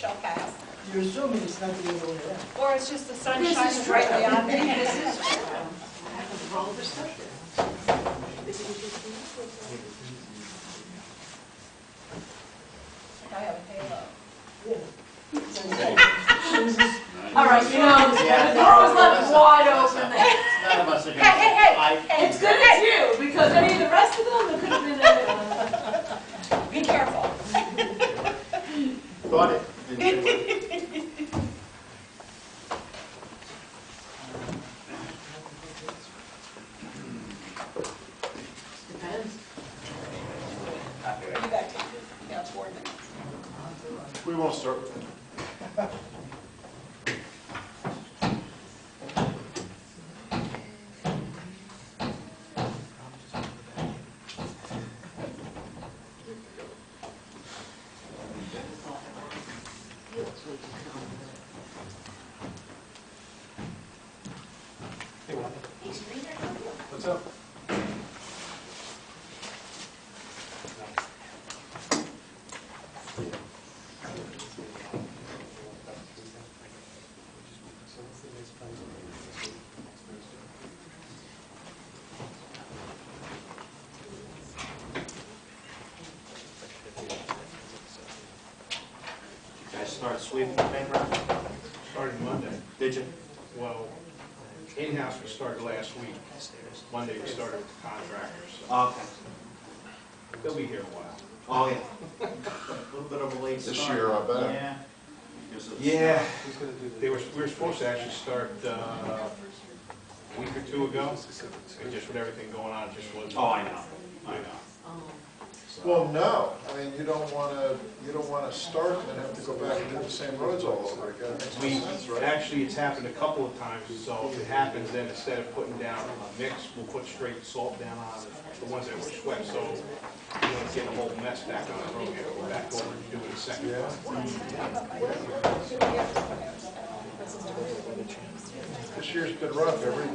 shall pass. You're assuming it's not the other way around. Or it's just the sun shining brightly on me. This is wrong perspective. I have a halo. All right, you know, the door was left wide open there. None of us are gonna. Hey, It's good it's you, because any of the rest of them, there could have been be careful. Thought it. Didn't do it. Depends. You got to, yeah, it's ordinance. We won't start with it. What's up? You guys start sweeping the paper? Starting Monday. Did you? Well, in-house we started last week. Monday we started with the contractors. So Okay. they'll be here a while. Oh, yeah. A little bit of a late start. This year, I bet. Yeah. Because of the Yeah, snow. we were supposed to actually start a week or two ago. And just with everything going on, it just wasn't. Oh, I know. I know. So, Well, no, I mean, you don't wanna start and then have to go back and do the same roads all over again. It we, makes no sense, right? actually, it's happened a couple of times, so if it happens, then instead of putting down a mix, we'll put straight salt down on the ones that were swept, so we don't get a whole mess back on the road, we have to go back over and do it a second Yeah. time. This year's been rough. Every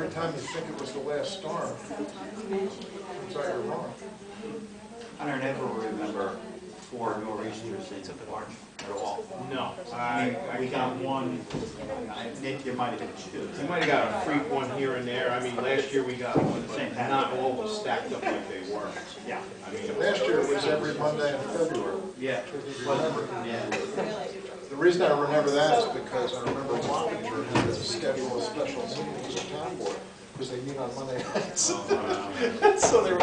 time you think it was the last storm, it's like you're wrong. I don't ever remember 4 nor'easters in March at all. No, I I mean, we got can't. one, there might have been 2. We might have got a freak one here and there. I mean, last year we got one, Same but pattern. not all of them stacked up like they were. Yeah. I mean, it Last year it was every Monday in February. Yeah. Remember? Yeah. The reason I remember that is because I remember Wappinger had to schedule a special meeting for the town board, because they meet on Monday nights. So they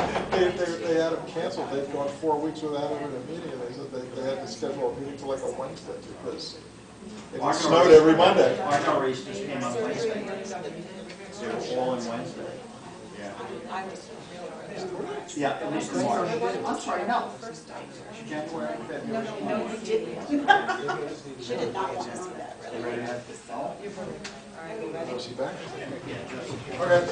had them canceled. They'd gone 4 weeks without having a meeting, and they said they had to schedule a meeting for like a Wednesday, because it snowed every Monday. Our nor'easters came on Wednesday. They were all on Wednesday. Yeah. Yeah, at least in March. I'm sorry, no. January, February. No, you didn't. She did not want to see that, They really. ready to have All right, we ready? Was he back? Yeah, just. Okay.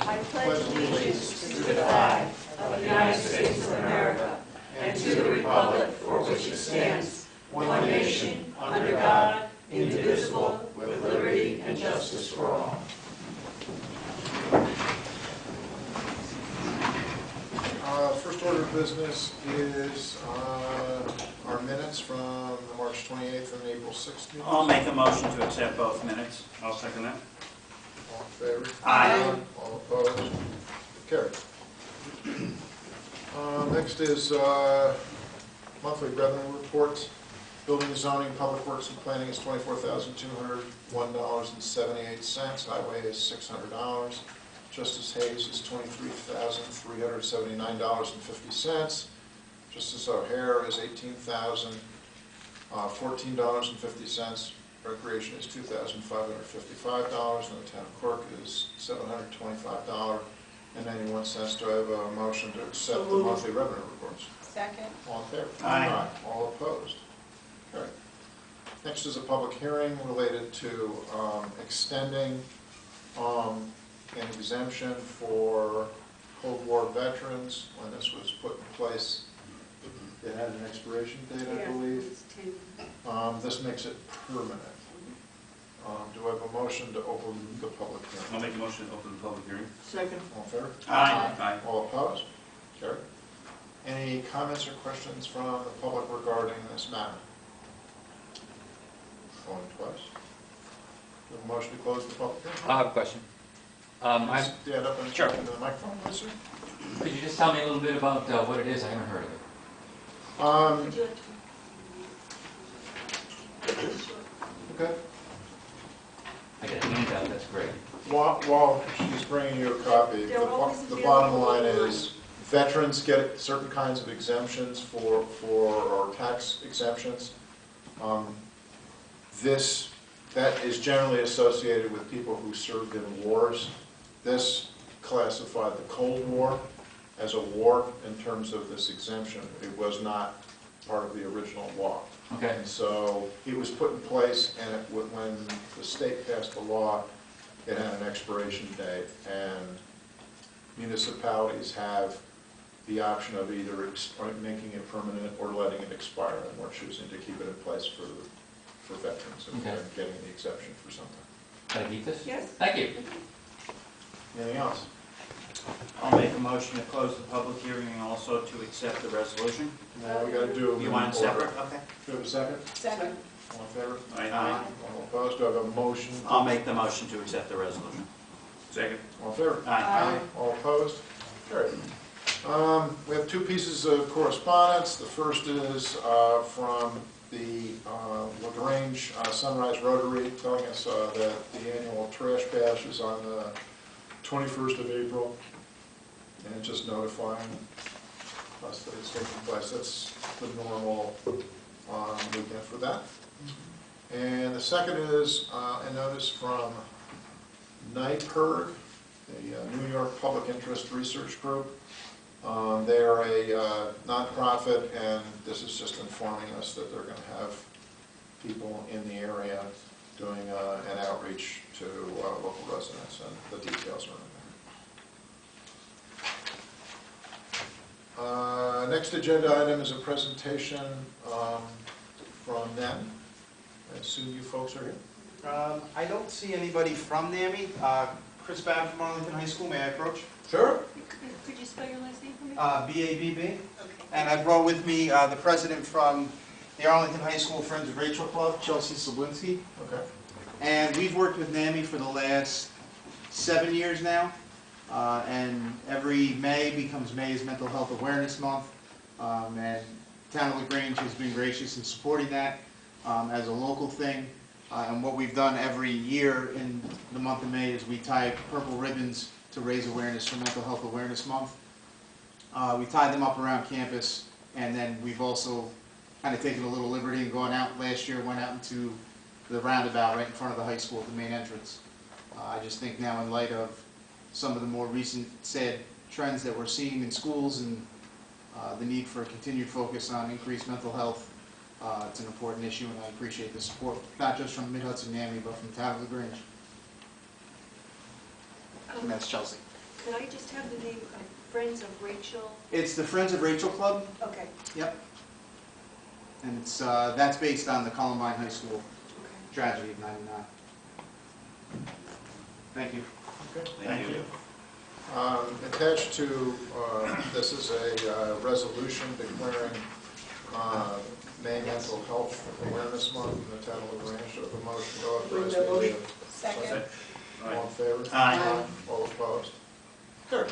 I pledge allegiance to the flag of the United States of America and to the republic for which it stands, one nation, under God, indivisible, with liberty and justice for all. First order of business is our minutes from the March 28th and April 6th meetings. I'll make a motion to accept both minutes. I'll second that. All in favor? Aye. All opposed? Carried. Next is monthly revenue reports. Building, zoning, public works, and planning is $24,201.78. Highway is $600. Justice Hayes is $23,379.50. Justice O'Hare is $18,014.50. Recreation is $2,555, and the town clerk is $725.91. Do I have a motion to accept the monthly revenue reports? Second. All in favor? Aye. All opposed? Okay. Next is a public hearing related to extending an exemption for Cold War veterans. When this was put in place, it had an expiration date, I believe. This makes it permanent. Do I have a motion to open the public hearing? I'll make a motion to open the public hearing. Second. All in favor? Aye. Aye. All opposed? Carried. Any comments or questions from the public regarding this matter? Going twice. Do you have a motion to close the public hearing? I have a question. Stand up and Sure. talk into the microphone, please, sir. Could you just tell me a little bit about what it is? I haven't heard of it. Okay. I get a handout, that's great. While she's bringing you a copy, the bottom line is veterans get certain kinds of exemptions or tax exemptions. That is generally associated with people who served in wars. This classified the Cold War as a war in terms of this exemption. It was not part of the original law. Okay. And so it was put in place, and when the state passed the law, it had an expiration date, and municipalities have the option of either making it permanent or letting it expire, and we're choosing to keep it in place for veterans and Okay. getting the exception for something. Can I keep this? Yes. Thank you. Anything else? I'll make a motion to close the public hearing and also to accept the resolution. Now we gotta do them You in want it order. separate? Okay. Do you have a second? Second. All in favor? Aye. All opposed? Do I have a motion? I'll make the motion to accept the resolution. Second. All in favor? Aye. All opposed? Carried. We have two pieces of correspondence. The first is from the Lagrange Sunrise Rotary telling us that the annual trash bash is on the 21st of April, and just notifying us that it's taking place. That's the normal weekend for that. And the second is a notice from NYPIRG, the New York Public Interest Research Group. They are a nonprofit, and this is just informing us that they're going to have people in the area doing an outreach to local residents, and the details are in there. Next agenda item is a presentation from them. I assume you folks are here. I don't see anybody from NAMI. Chris Babb from Arlington High School, may I approach? Sure. Could you spell your last name for me? B-A-B-B. Okay. And I brought with me the president from the Arlington High School Friends of Rachel Club, Chelsea Sablinski. Okay. And we've worked with NAMI for the last 7 years now. And every May becomes May's Mental Health Awareness Month. And Town of Lagrange has been gracious in supporting that as a local thing. And what we've done every year in the month of May is we tie purple ribbons to raise awareness for Mental Health Awareness Month. We tied them up around campus, and then we've also kind of taken a little liberty and gone out last year, went out into the roundabout right in front of the high school at the main entrance. I just think now, in light of some of the more recent sad trends that we're seeing in schools and the need for a continued focus on increased mental health, it's an important issue, and I appreciate the support, not just from Mid-Hudson NAMI, but from Town of Lagrange. And that's Chelsea. Could I just have the name of Friends of Rachel? It's the Friends of Rachel Club. Okay. Yep. And it's that's based on the Columbine High School Okay. tragedy of '99. Thank you. Okay. Thank you. Attached to this is a resolution declaring May Mental Health Awareness Month in the town of Lagrange. Do I have a motion to authorize the motion? Second. All in favor? Aye. All opposed? Sure.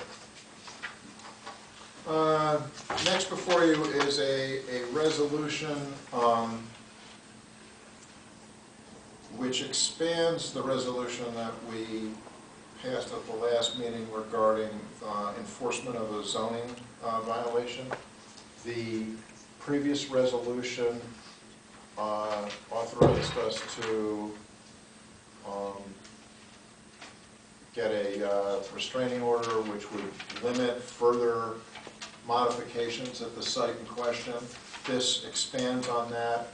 Next before you is a resolution which expands the resolution that we passed at the last meeting regarding enforcement of a zoning violation. The previous resolution authorized us to get a restraining order which would limit further modifications at the site in question. This expands on that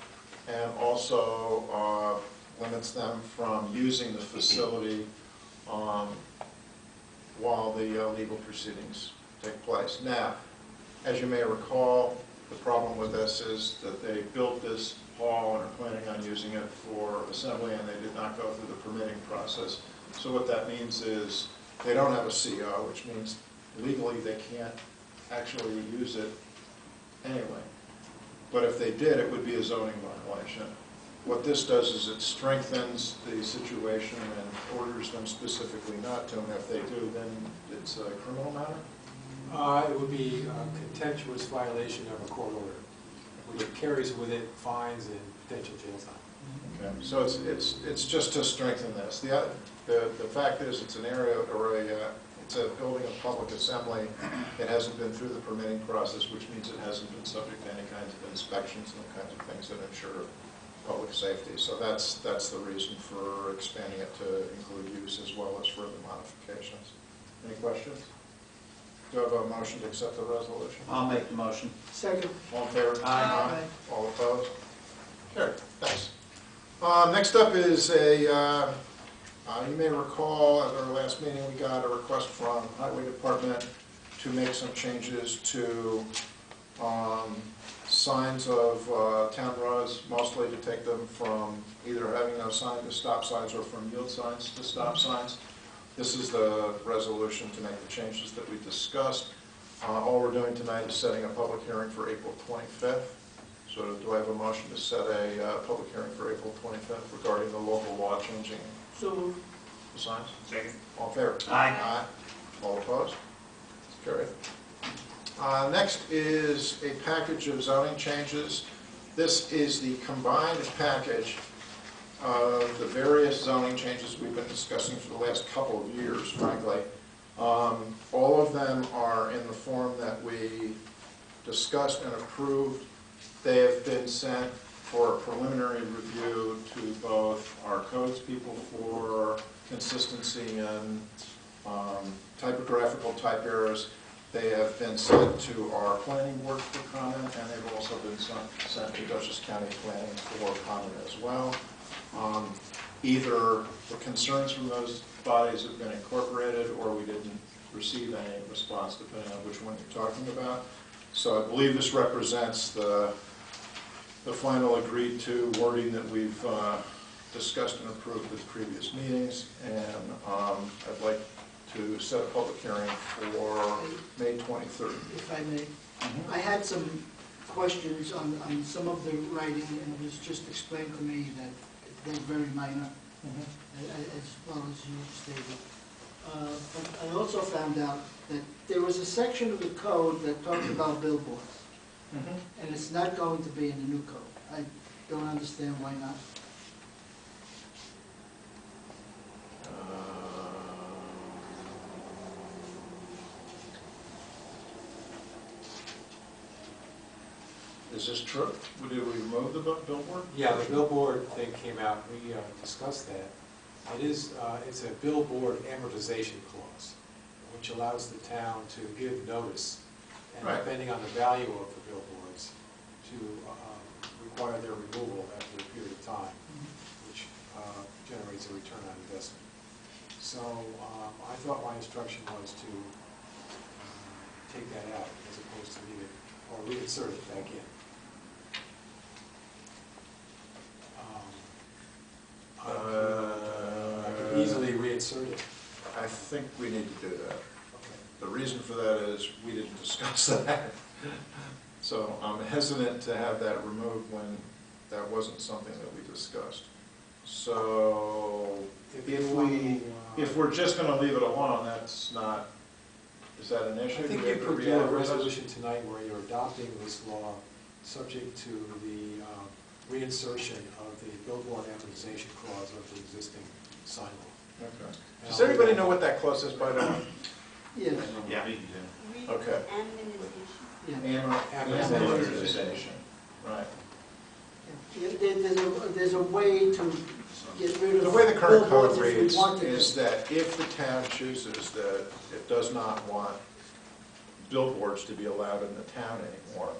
and also limits them from using the facility while the legal proceedings take place. Now, as you may recall, the problem with this is that they built this hall and are planning on using it for assembly, and they did not go through the permitting process. So what that means is they don't have a CO, which means legally they can't actually use it anyway. But if they did, it would be a zoning violation. What this does is it strengthens the situation and orders them specifically not to, and if they do, then it's a criminal matter? It would be a contemptuous violation of a court order, which carries with it fines and potential jail time. Okay, so it's just to strengthen this. The fact is, it's an area, or it's a building of public assembly. It hasn't been through the permitting process, which means it hasn't been subject to any kinds of inspections and the kinds of things that ensure public safety. So that's the reason for expanding it to include use as well as further modifications. Any questions? Do I have a motion to accept the resolution? I'll make the motion. Second. All in favor? Aye. All opposed? Carried. Thanks. Next up is you may recall at our last meeting we got a request from Highway Department to make some changes to signs of town roads, mostly to take them from either having no sign to stop signs or from yield signs to stop signs. This is the resolution to make the changes that we discussed. All we're doing tonight is setting a public hearing for April 25th. So do I have a motion to set a public hearing for April 25th regarding the local law changing So moved. the signs? Second. All in favor? Aye. Aye. All opposed? It's carried. Next is a package of zoning changes. This is the combined package of the various zoning changes we've been discussing for the last couple of years, frankly. All of them are in the form that we discussed and approved. They have been sent for preliminary review to both our codes people for consistency and typographical type errors. They have been sent to our planning board for comment, and they've also been sent to Dutchess County Planning for comment as well. Either the concerns from those bodies have been incorporated or we didn't receive any response, depending on which one you're talking about. So I believe this represents the final agreed to wording that we've discussed and approved at previous meetings, and I'd like to set a public hearing for May 23rd. If I may. I had some questions on some of the writing, and it was just explained to me that they're very minor, as well as you stated. But I also found out that there was a section of the code that talked about billboards, and it's not going to be in the new code. I don't understand why not. Is this true? Did we remove the billboard? Yeah, the billboard thing came out, we discussed that. It is, it's a billboard amortization clause, which allows the town to give notice, and Right. depending on the value of the billboards, to require their removal after a period of time, which generates a return on investment. So I thought my instruction was to take that out as opposed to leave it, or reinsert it back in. I could easily reinsert it. I think we need to do that. The reason for that is we didn't discuss that. So I'm hesitant to have that removed when that wasn't something that we discussed. So if we're just going to leave it alone, that's not, is that an issue? I think you could do a resolution tonight where you're adopting this law subject to the reinsertion of the billboard amortization clause of the existing sign law. Okay. Does everybody know what that clause is, by the way? Yes. Yeah. Okay. Yeah. Amortization. Right. There's a way to get rid of The way the current code billboards if we reads wanted is to. that if the town chooses that it does not want billboards to be allowed in the town anymore,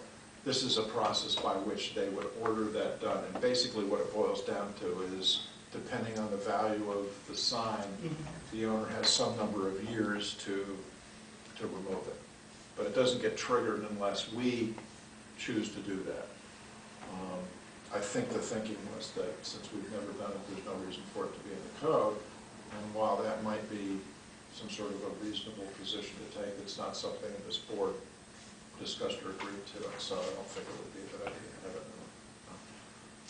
this is a process by which they would order that done. And basically what it boils down to is, depending on the value of the sign, the owner has some number of years to remove it. But it doesn't get triggered unless we choose to do that. I think the thinking was that since we've never done it, there's no reason for it to be in the code. And while that might be some sort of a reasonable position to take, it's not something that this board discussed or agreed to it, so I don't think it would be a good idea to have it.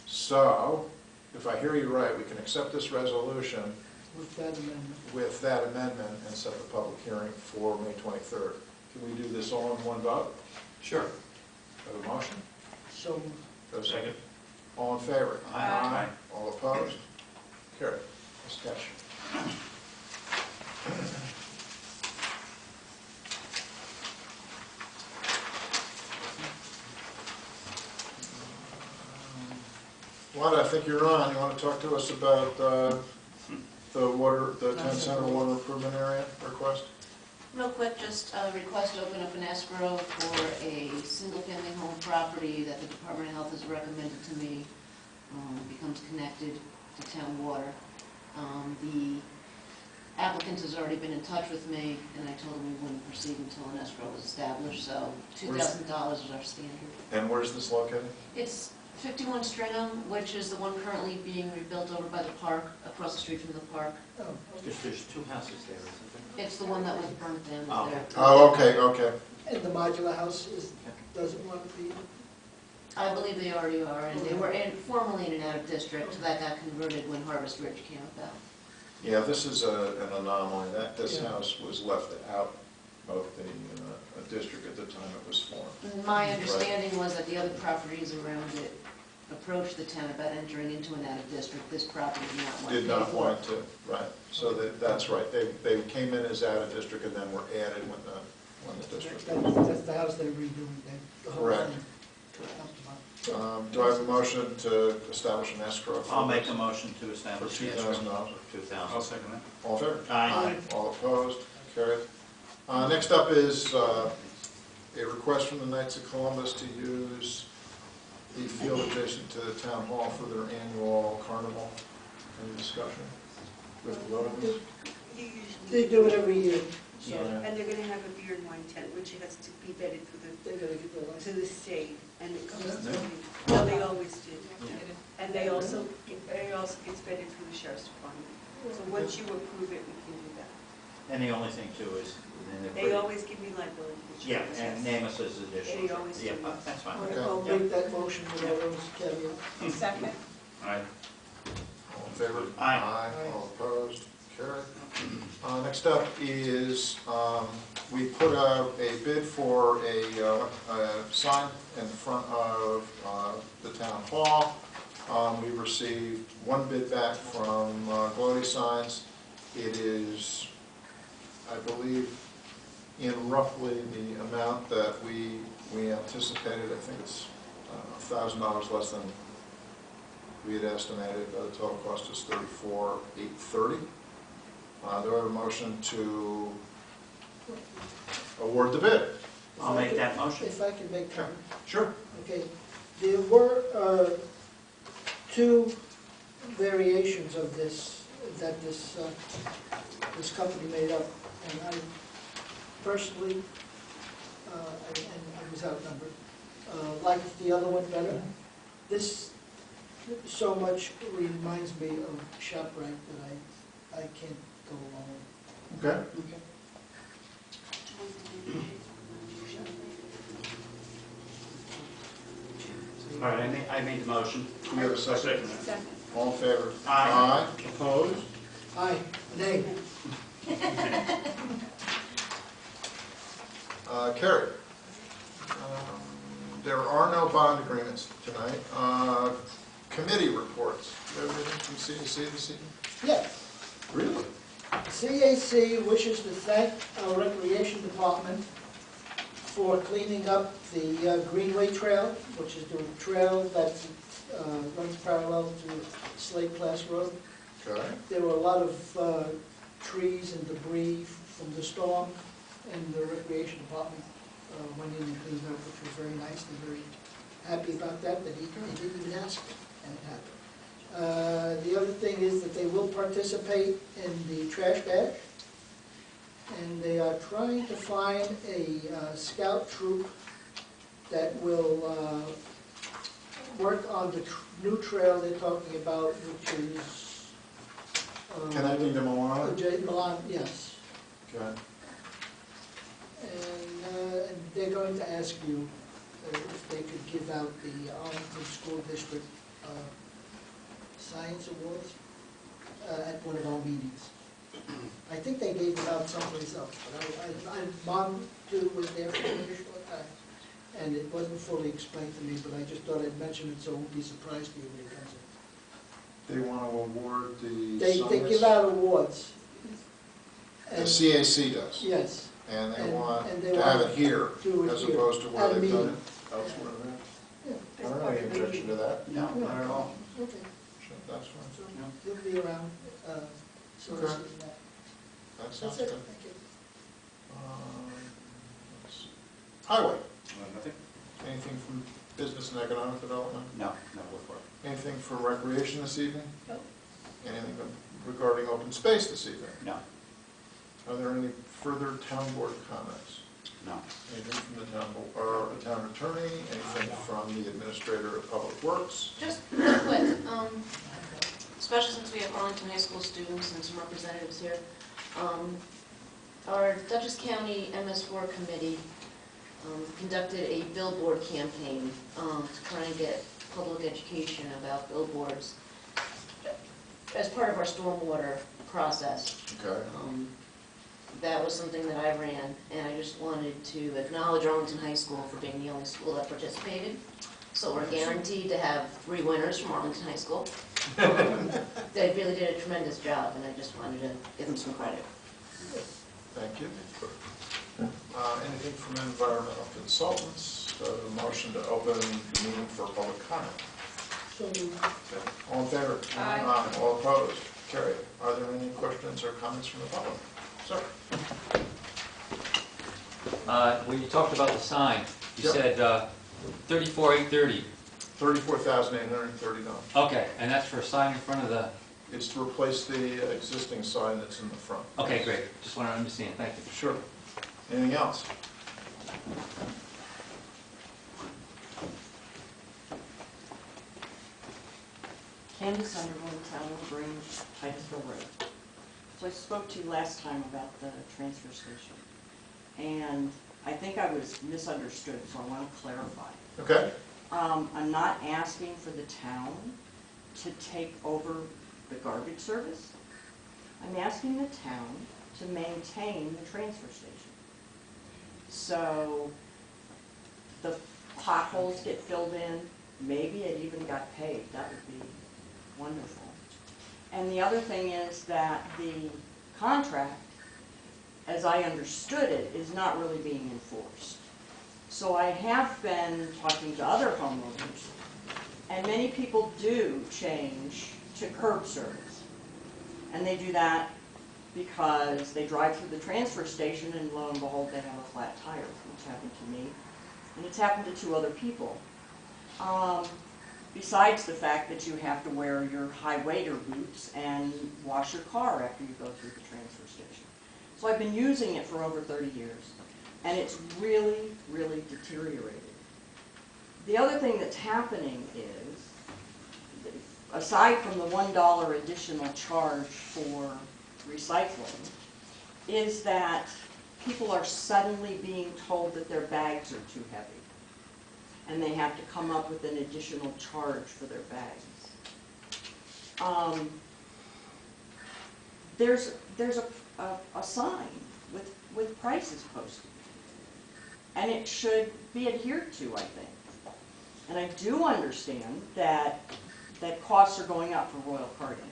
So, if I hear you right, we can accept this resolution With that amendment. and set the public hearing for May 23rd. Can we do this all in one vote? Sure. Have a motion? So, Have a second? All in favor? Aye. All opposed? Carried. Ms. Cash. Wanda, I think you're on. You want to talk to us about the 10 Center Water Improvement Area request? Real quick, just a request to open up an escrow for a single-family home property that the Department of Health has recommended to me, becomes connected to town water. The applicant has already been in touch with me, and I told him we wouldn't proceed until an escrow was established, so $2,000 is our standard. And where's this located? It's 51 Stringham, which is the one currently being rebuilt over by the park, across the street from the park. There's two houses there, isn't there? It's the one that was burnt down Oh. there. Oh, okay. and the modular house doesn't want to be, I believe they already are, and they were formerly in an out-of-district, so that got converted when Harvest Ridge came about. Yeah, this is an anomaly. This house was left out of the district at the time it was formed. My understanding was that the other properties around it approached the town about entering into an out-of-district. This property did not want to. Did not want to, right. So that's right. They came in as out of district and then were added when the district. that's the house they're redoing, the whole Correct. thing. Do I have a motion to establish an escrow? I'll make a motion to establish For the escrow. $2,000. For $2,000. second that. All in favor? Aye. All opposed? Carried. Next up is a request from the Knights of Columbus to use the field adjacent to the town hall for their annual carnival. Any discussion with the Williams? They do it every year, so Yeah. And they're gonna have a beer and wine tent, which has to be vetted they gotta get their to license. the state, and it comes Yeah. to, well, they always do. And it also gets vetted through the sheriff's department. So once you approve it, we can do that. And the only thing too is, then They always give me liability yeah, insurance. and name us as additional. They always Yeah, do. that's fine. Okay. I'll make that motion with all those caveats. Second. Aye. All in favor? Aye. All opposed? Carried. Next up is, we put out a bid for a sign in front of the town hall. We received one bid back from Glody Signs. It is, I believe, in roughly the amount that we anticipated. I think it's $1,000 less than we had estimated. The total cost is $34,830. Do I have a motion to award the bid? I'll make that motion. If I can make that. Sure. Okay, there were two variations of this, that this company made up, and I personally, and I was outnumbered, liked the other one better. This so much reminds me of ShopRite that I can't go along with. Okay. All right, I made the motion. Do we have a second? Second. All in favor? Aye. Opposed? Aye, nay. Carried. There are no bond agreements tonight. Committee reports. Do you have anything from CAC this evening? Yes. Really? CAC wishes to thank our Recreation Department for cleaning up the Greenway Trail, which is the trail that runs parallel to Slate Place Road. Okay. There were a lot of trees and debris from the storm, and the Recreation Department went in and cleaned up, which was very nice. They're very happy about that he didn't even ask, and it happened. The other thing is that they will participate in the trash bag, and they are trying to find a scout troop that will work on the new trail they're talking about, which is Connecting to Milan? Milan, yes. Okay. And they're going to ask you if they could give out the Arlington School District Science Awards at one of our meetings. I think they gave it out someplace else, but Mom too was there for a very short time, and it wasn't fully explained to me, but I just thought I'd mention it so it won't be surprised to you when it comes in. They want to award the They science? give out awards. The And- CAC does? Yes. And they And- want and they to have want it here, do it as here, opposed to where at a they've done meeting. it elsewhere. Yeah. I don't have any objection to that. No, not at all. Okay, Sure, that's fine. so he'll be around, so Okay. that. That sounds That's good. it, thank you. Let's see. Highway, Nothing? anything from business and economic development? No, no, go for it. Anything for recreation this evening? No. Anything regarding open space this evening? No, Are there any further town board comments? no. Anything from the town, or the town attorney, anything from the administrator of public works? Just real quick, especially since we have Arlington High School students and some representatives here, our Dutchess County MS4 committee conducted a billboard campaign to try and get public education about billboards as part of our stormwater process. Okay. That was something that I ran, and I just wanted to acknowledge Arlington High School for being the only school that participated. So we're guaranteed to have 3 winners from Arlington High School. They really did a tremendous job, and I just wanted to give them some credit. Thank you. Anything from environmental consultants? Motion to open the meeting for public comment. So moved. All in favor? Aye. All opposed? Carried. Are there any questions or comments from the public? Sir? When you talked about the sign, you Yep. said 34,830. $34,830. Okay, and that's for a sign in front of the, It's to replace the existing sign that's in the front. okay, great. Just want to understand, thank you. Sure. Anything else? Candace Underwood, Town of Lagrange, Titusville Road. So I spoke to you last time about the transfer station, and I think I was misunderstood, so I want to clarify. Okay. I'm not asking for the town to take over the garbage service. I'm asking the town to maintain the transfer station. So the potholes get filled in, maybe it even got paved, that would be wonderful. And the other thing is that the contract, as I understood it, is not really being enforced. So I have been talking to other homeowners, and many people do change to curb service. And they do that because they drive through the transfer station and lo and behold, they have a flat tire, which happened to me. And it's happened to 2 other people. Besides the fact that you have to wear your high-waiter boots and wash your car after you go through the transfer station. So I've been using it for over 30 years, and it's really, really deteriorated. The other thing that's happening is, aside from the $1 additional charge for recycling, is that people are suddenly being told that their bags are too heavy, and they have to come up with an additional charge for their bags. There's a sign with prices posted, and it should be adhered to, I think. And I do understand that costs are going up for Royal Carting.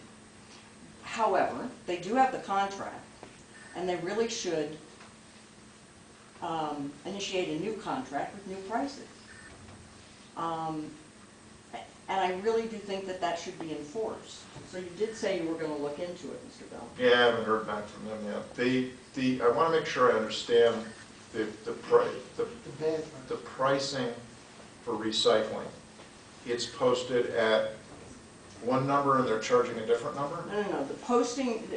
However, they do have the contract, and they really should initiate a new contract with new prices. And I really do think that that should be enforced. So you did say you were going to look into it, Mr. Bell. Yeah, I haven't heard back from them yet. I want to make sure I understand the bad part. pricing for recycling. It's posted at one number and they're charging a different number? No. The posting,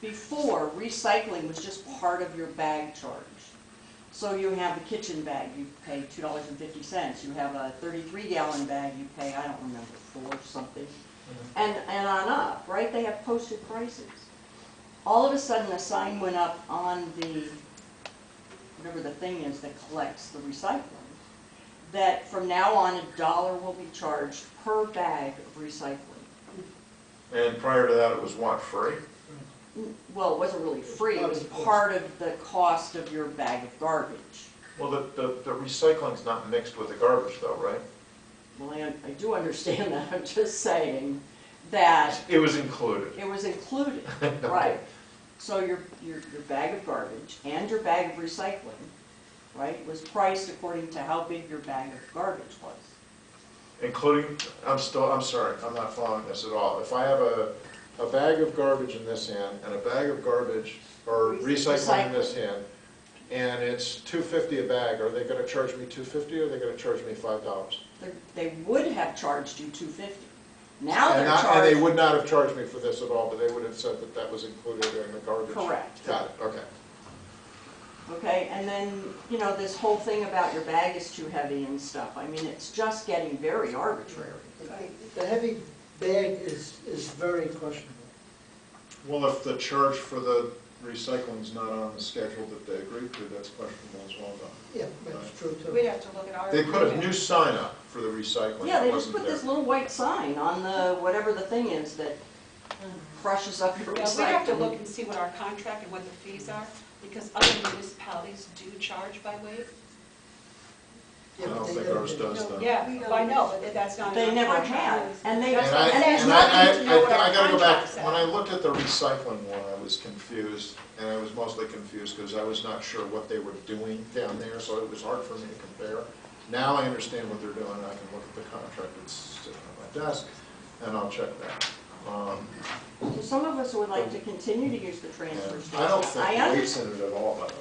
before, recycling was just part of your bag charge. So you have a kitchen bag, you pay $2.50. You have a 33-gallon bag, you pay, I don't remember, $4 something. And on up, right? They have posted prices. All of a sudden, a sign went up on the whatever the thing is that collects the recycling, that from now on, $1 will be charged per bag of recycling. And prior to that, it was what, free? Well, it wasn't really free, it was part of the cost of your bag of garbage. Well, the recycling's not mixed with the garbage though, right? Well, I do understand that, I'm just saying that It was included. it was included, right? So your bag of garbage and your bag of recycling, right, was priced according to how big your bag of garbage was. Including, I'm sorry, I'm not following this at all. If I have a bag of garbage in this hand and a bag of garbage or recycling in this hand, and it's $2.50 a bag, are they gonna charge me $2.50 or are they gonna charge me $5? They would have charged you $2.50. Now they're And charging. they would not have charged me for this at all, but they would have said that that was included in the garbage? Correct. Got it, okay. Okay, and then, you know, this whole thing about your bag is too heavy and stuff, I mean, it's just getting very arbitrary. The heavy bag is very questionable. Well, if the charge for the recycling's not on the schedule that they agreed to, that's questionable as well, though. Yeah, that's true too. We'd have to look at our. They put a agreement. new sign up for the recycling. Yeah, they It just wasn't put there. this little white sign on the, whatever the thing is that crushes up your Yeah, we'd have to look recycling. and see what our contract and what the fees are, because other municipalities do charge by weight. I don't think ours does though. Yeah, I know, but that's not in They our never contract. had, and they, That's And what I'm and saying. there's and nothing to know what our I gotta go back, contract when I says. looked at the recycling one, I was confused, and I was mostly confused because I was not sure what they were doing down there, so it was hard for me to compare. Now I understand what they're doing, I can look at the contract that's sitting on my desk, and I'll check that. so some of us would like to continue to use the transfer And station. I don't think under- weight's in it at all, by the way.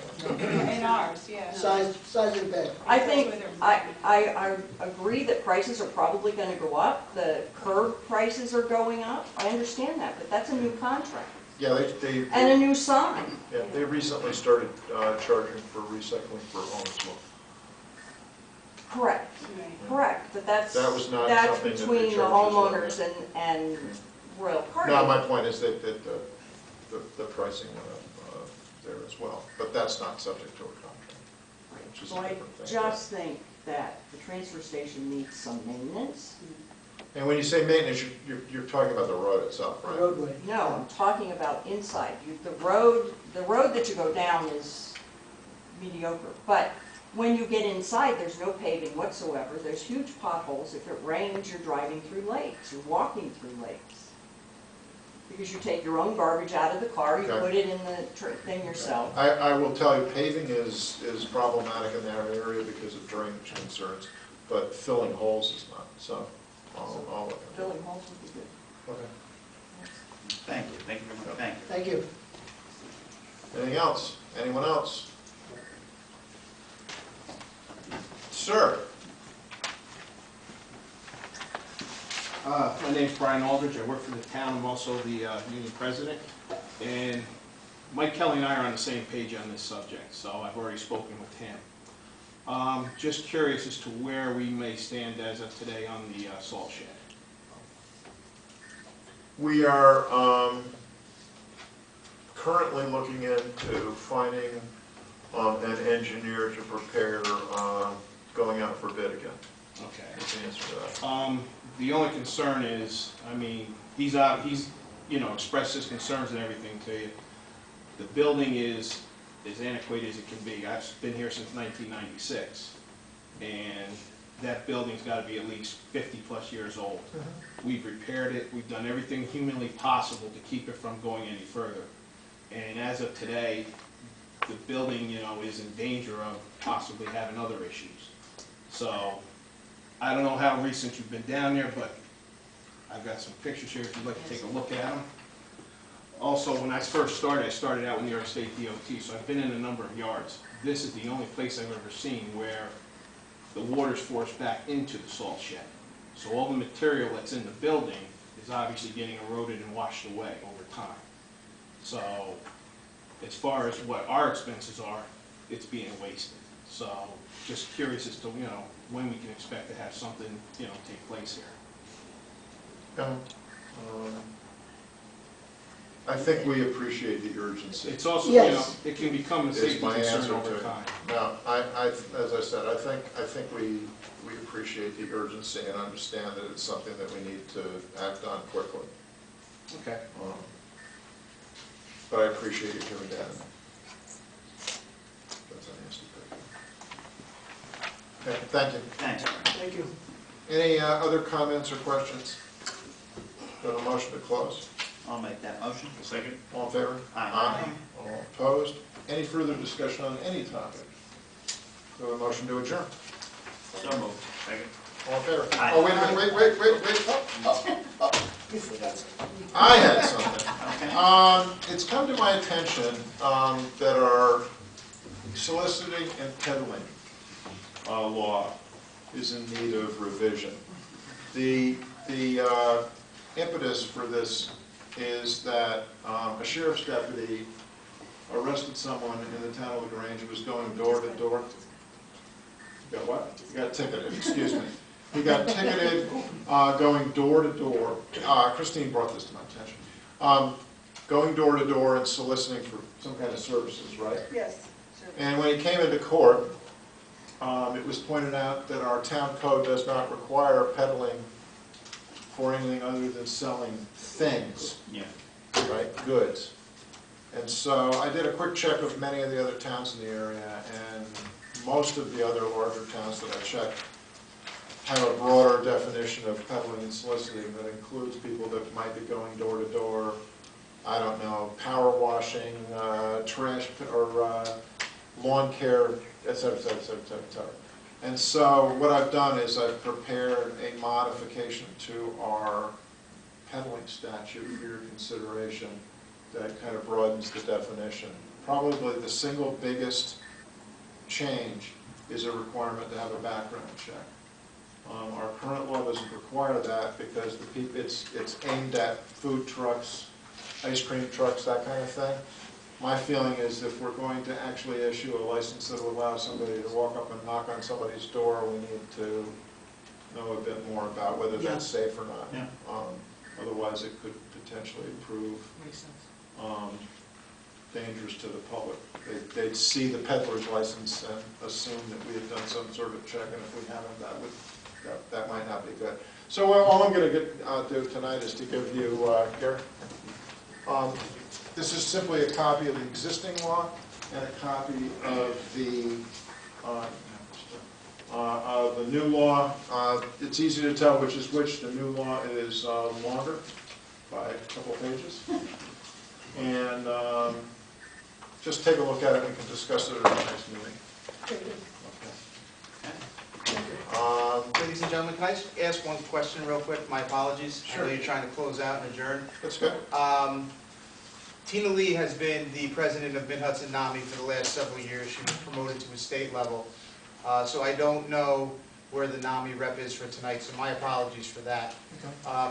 In ours, yeah. Size of the bag. I think, That's where I agree that prices are probably gonna go up, the curb prices are going up, I understand that, but that's a new contract. Yeah, And a new sign. yeah, they recently started charging for recycling for homes. Correct, Right. correct, but that's, That was not that's something that they between the charged homeowners us and Royal Party. No, my point is that the pricing went up there as well, but that's not subject to a contract, which is a So I different thing. just think that the transfer station needs some maintenance. And when you say maintenance, you're talking about the road itself, right? Roadway. No, I'm talking about inside. The road that you go down is mediocre, but when you get inside, there's no paving whatsoever. There's huge potholes. If it rains, you're driving through lakes, you're walking through lakes. Because you take your own garbage out of the car, you Okay. put it in the thing yourself. I will tell you, paving is problematic in that area because of drainage concerns, but filling holes is not, so I'll look at it. Filling holes would be good. Okay. Thank you very much, thank you. Thank you. Anything else? Anyone else? Sir? My name's Brian Aldridge, I work for the town, I'm also the union president, and Mike Kelly and I are on the same page on this subject, so I've already spoken with him. Just curious as to where we may stand as of today on the salt shed. We are currently looking into finding an engineer to prepare going out for bid again. Okay. That's the answer to that. The only concern is, I mean, he's you know, expressed his concerns and everything to you. The building is as antiquated as it can be. I've been here since 1996, and that building's got to be at least 50-plus years old. We've repaired it, we've done everything humanly possible to keep it from going any further. And as of today, the building, you know, is in danger of possibly having other issues. So, I don't know how recent you've been down there, but I've got some pictures here if you'd like to take a look at them. Also, when I first started, I started out with New York State DOT, so I've been in a number of yards. This is the only place I've ever seen where the water's forced back into the salt shed. So all the material that's in the building is obviously getting eroded and washed away over time. So, as far as what our expenses are, it's being wasted. So, just curious as to, you know, when we can expect to have something, you know, take place here. I think we appreciate the urgency. It's also, you know, Yes. it can become a Is safety my concern answer over to, time. no, as I said, I think we appreciate the urgency and understand that it's something that we need to act on quickly. Okay. But I appreciate you hearing that. That's a nasty picture. Okay, thank you. Thanks. Thank you. Any other comments or questions? Got a motion to close? I'll make that motion. Second? All in favor? Aye. All opposed? Any further discussion on any topic? Do a motion to adjourn? So moved. Second? All in favor? Aye. Oh, wait a minute, wait. I had something. It's come to my attention that our soliciting and peddling law is in need of revision. The impetus for this is that a sheriff's deputy arrested someone in the town of Lagrange who was going door to door. Got what? He got ticketed, excuse me. He got ticketed going door to door. Christine brought this to my attention. Going door to door and soliciting for some kind of services, right? Yes, sure. And when he came into court, it was pointed out that our town code does not require peddling for anything other than selling things, Yeah. right, goods. And so I did a quick check of many of the other towns in the area, and most of the other larger towns that I checked have a broader definition of peddling and soliciting that includes people that might be going door to door, I don't know, power washing, trash, or lawn care, et cetera, et cetera, et cetera, et cetera. And so what I've done is I've prepared a modification to our peddling statute for your consideration that kind of broadens the definition. Probably the single biggest change is a requirement to have a background check. Our current law doesn't require that because it's aimed at food trucks, ice cream trucks, that kind of thing. My feeling is if we're going to actually issue a license that will allow somebody to walk up and knock on somebody's door, we need to know a bit more about whether that's safe or not. Yeah. Otherwise, it could potentially prove Makes sense. dangerous to the public. They'd see the peddler's license and assume that we had done some sort of check, and if we haven't, that might not be good. So all I'm going to do tonight is to give you, Gary, this is simply a copy of the existing law and a copy of the new law. It's easy to tell which is which. The new law is longer by a couple pages. And just take a look at it. We can discuss it at the next meeting. Ladies and gentlemen, can I just ask one question real quick? My apologies. Sure. I know you're trying to close out and adjourn. That's good. Tina Lee has been the president of Mid-Hudson NAMI for the last several years. She was promoted to a state level. So I don't know where the NAMI rep is for tonight, so my apologies for that.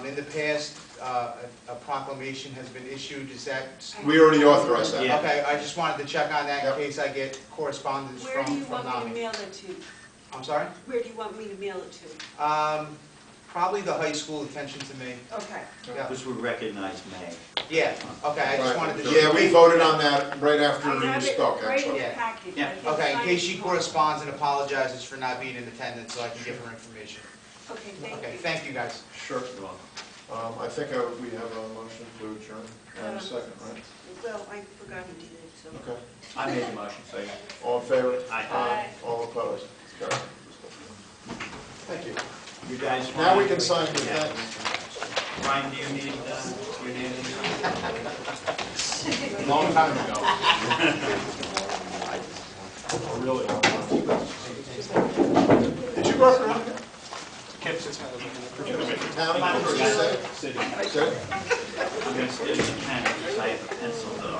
In the past, a proclamation has been issued. Is that? We already authorized that. Yeah. Okay, I just wanted to check on that Yep. in case I get correspondence Where do you from want me to NAMI. mail it to? I'm sorry? Where do you want me to mail it to? Probably the high school attention to me. Okay. Yeah, Which would recognize May. yeah, okay, I just wanted to. Yeah, we voted on that right after I you have it spoke, right in actually. the Yeah. package. Yeah. I can Okay, in sign case it she tomorrow. corresponds and apologizes for not being in attendance, so I can give her information. Okay, thank Okay, you. thank you, guys. Sure. You're welcome. I think we have a motion to adjourn. And a second, right? Well, I forgot to do that, so. Okay. I made the motion. Second. All in favor? Aye. All opposed? Carried. Thank you. You guys. Now we can sign the Yeah. thing. Ryan, do you need, your name? Long time ago. Really long time ago. Did you work around here? Kip sits Town, City. Sid? I'm going to steal your pen because I have a pencil though.